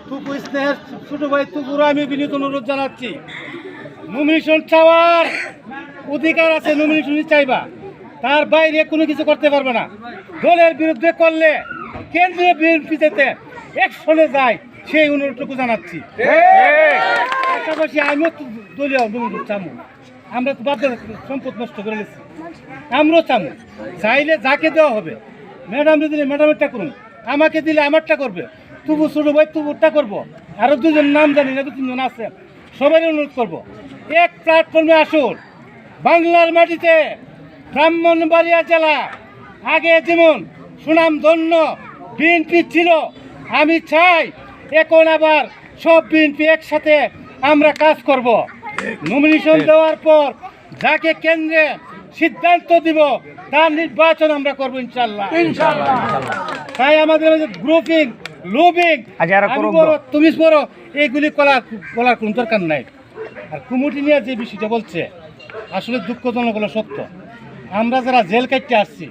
টুকু স্নেহের ছোট ভাই টুকুর আমি বিনীত অনুরোধ জানাচ্ছি, নমিনেশন চাওয়ার অধিকার আছে, নমিনেশন চাইবা, তার বাইরে কোনো কিছু করতে পারবে না। দলের বিরুদ্ধে করলে কেন্দ্রীয় বিএনপি যেতে একশনে যায়, সেই অনুরোধটুকু জানাচ্ছি। পাশাপাশি আমিও তো দলীয় নমিনেশন চামু, আমরা তো বাধ্য সম্পদ নষ্ট করে গেছি, আমরাও চামু, চাইলে যাকে দেওয়া হবে। ম্যাডাম দিলে ম্যাডামেরটা করুন, আমাকে দিলে আমারটা করবে, তবু ছোটো ভাই তবুরটা করবো। আরও দুজন নাম জানি না, 2-3 জন আছে, সবাই অনুরোধ করবো এক প্ল্যাটফর্মে আসুন। বাংলার মাটিতে ব্রাহ্মণবাড়িয়া জেলা আগে যেমন সুনামধন্য বিএনপি ছিল, আমি চাই এখন আবার সব বিএনপি একসাথে আমরা কাজ করব। নমিনেশন দেওয়ার পর যাকে কেন্দ্রে সিদ্ধান্ত দিব তার নির্বাচন আমরা করবো ইনশাল্লাহ। তাই আমাদের গ্রুপিং লুবিং তুমি বড় এইগুলি বলার কোনো দরকার নাই। আর কুমুটি নিয়ে যে বিষয়টা বলছে আসলে দুঃখজনক হলো সত্য। আমরা যারা জেল কাটতে আসছি,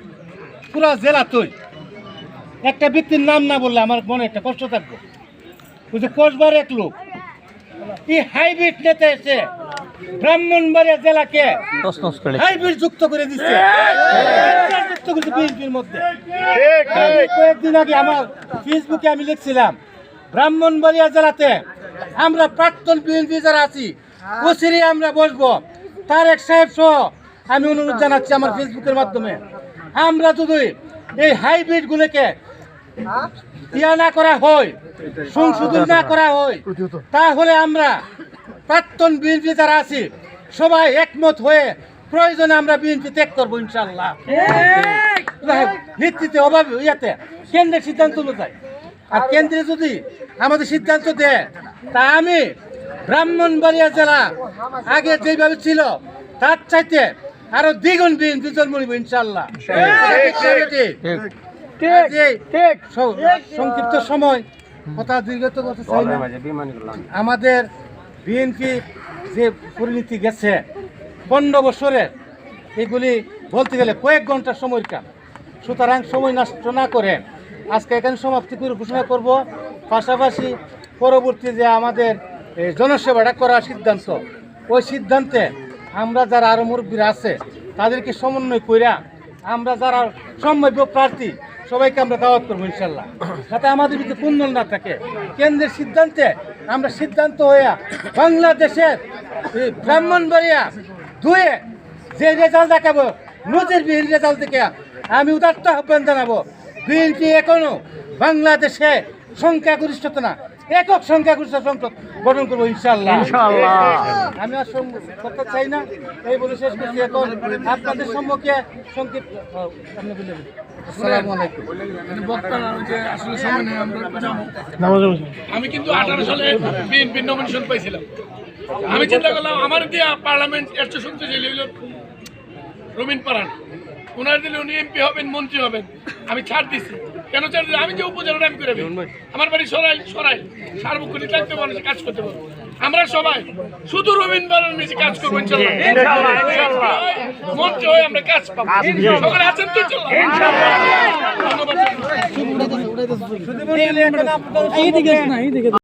পুরা জেলা তুই একটা ব্যক্তির নাম না বললে আমার মনে একটা কষ্ট থাকবো। ওই যে কসবার এক লোক এই হাইব্রিড নেতা এসে ব্রাহ্মণবাড়িয়া জেলাকে হাইব্রিড যুক্ত করে দিচ্ছে বিএনপির মধ্যে। কয়েকদিন আগে আমার ফেসবুকে আমি লিখছিলাম, ব্রাহ্মণবাড়িয়া জেলাতে আমরা প্রাক্তন বিএনপি যারা আছি ওসিরি আমরা বসবো। তারেক সাহেব সহ আমি অনুরোধ জানাচ্ছি আমার ফেসবুকের মাধ্যমে, আমরা যদি এই হাইব্রিড গুলোকে ইয়া না করা হয়, সংশোধন না করা হয়, তাহলে আমরা প্রাক্তন বিএনপি যারা আছি সবাই একমত হয়ে প্রয়োজনে আমরা বিএনপি ত্যাগ করবো ইনশাল্লাহ। নেতৃত্বে অভাবে ইয়াতে কেন্দ্রের সিদ্ধান্ত অনুযায়ী, আর কেন্দ্রে যদি আমাদের সিদ্ধান্ত দেয় তা আমি ব্রাহ্মণবাড়িয়া জেলা আগে যেভাবে ছিল তার চাইতে আরো দ্বিগুণ বিএনপি জন্ম নিব ইনশাল্লাহ। সংক্ষিপ্ত সময় কথা দীর্ঘত করতে চাই না। আমাদের বিএনপি যে পরিণতি গেছে 15 বছরের, এগুলি বলতে গেলে কয়েক ঘন্টার সময়ের কাজ। সুতরাং সময় নষ্ট না করে আজকে এখানে সমাপ্তি করে ঘোষণা করব। পাশাপাশি পরবর্তী যে আমাদের জনসেবাটা করার সিদ্ধান্ত, ওই সিদ্ধান্তে আমরা যারা আরও মুরব্বীরা আছে তাদেরকে সমন্বয় কইরা আমরা যারা সম্ভাব্য প্রার্থী সবাইকে আমরা দাওয়াত করবো ইনশাল্লাহ, যাতে আমাদের ভিতরে কুন্দল না থাকে। কেন্দ্রের সিদ্ধান্তে আমরা সিদ্ধান্ত হইয়া বাংলাদেশের ব্রাহ্মণবাড়িয়া দুয়ে যে রেজাল্ট দেখাবো নজিরবিহীন রেজাল্ট দেখে আমি উদাত্ত আহ্বান জানাবো, বিএনপি এখনো বাংলাদেশে সংখ্যাগরিষ্ঠতা না একক সংখ্যাগরিষ্ঠ সংসদ গঠন করবো ইনশাল্লাহ। আমি আর কথা চাই না, এই বলে শেষ করছি। এখন আপনাদের সম্মুখে সংক্ষিপ্ত আমি কিন্তু 18 সালে বিএনপি নমিনেশন পাইছিলাম। আমি চিন্তা করলাম আমার দিয়া পার্লামেন্ট এর শুনতে চাইলে হইল রবীন পারান, ওনার দিলে উনি এমপি হবেন, মন্ত্রী হবেন। আমি ছাড় দিছি, কেন ছাড় দিচ্ছি? আমি যে উপজেলাটা আমি করে আমার বাড়ি সরাই সার্বক্ষণিক লাগতে মানুষ কাজ করতে পারবো। আমরা সবাই শুধু রবীন পারান মিশে কাজ করবো ইনশাল্লাহ। মন্ত্রী হয়ে আমরা কাজ পাবো। সকলে আছেন তো ধন্যবাদ।